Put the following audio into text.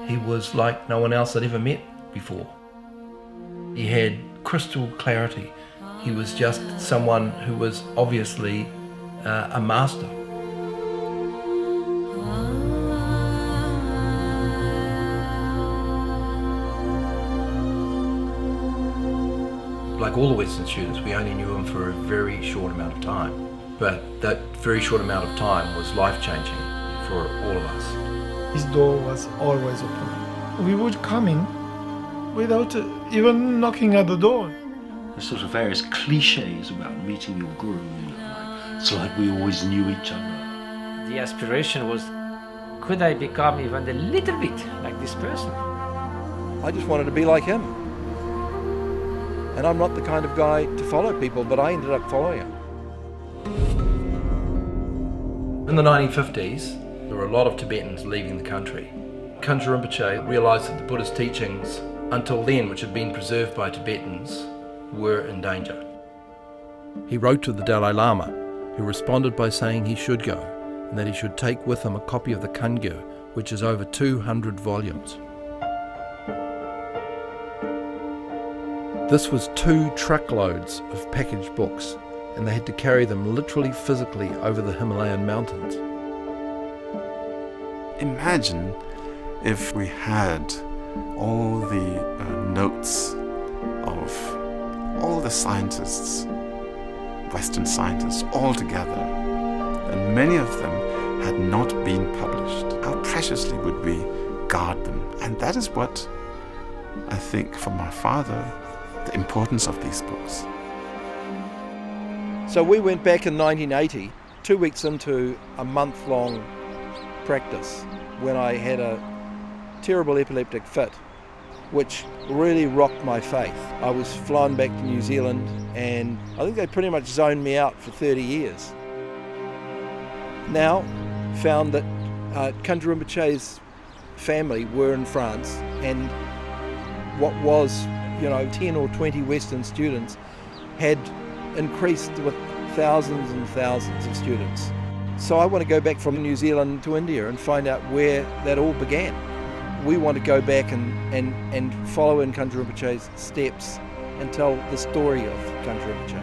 He was like no one else I'd ever met before. He had crystal clarity. He was just someone who was obviously a master. Like all the Western students, we only knew him for a very short amount of time. But that very short amount of time was life-changing for all of us. His door was always open. We would come in without even knocking at the door. There's sort of various cliches about meeting your guru, it's like we always knew each other. The aspiration was, could I become even a little bit like this person? I just wanted to be like him. And I'm not the kind of guy to follow people, but I ended up following him. In the 1950s, there were a lot of Tibetans leaving the country. Kangyur Rinpoche realised that the Buddhist teachings, until then, which had been preserved by Tibetans, were in danger. He wrote to the Dalai Lama, who responded by saying he should go, and that he should take with him a copy of the Kangyur, which is over 200 volumes. This was 2 truckloads of packaged books, and they had to carry them literally physically over the Himalayan mountains. Imagine if we had all the notes of all the scientists, Western scientists, all together, and many of them had not been published. How preciously would we guard them? And that is what I think for my father, the importance of these books. So we went back in 1980, 2 weeks into a month-long practice, when I had a terrible epileptic fit, which really rocked my faith. I was flown back to New Zealand, and I think they pretty much zoned me out for 30 years. Now, found that Kangyur Rinpoche's family were in France, and what was 10 or 20 Western students had increased with thousands and thousands of students. So I want to go back from New Zealand to India and find out where that all began. We want to go back and follow in Kangyur Rinpoche's steps and tell the story of Kangyur Rinpoche.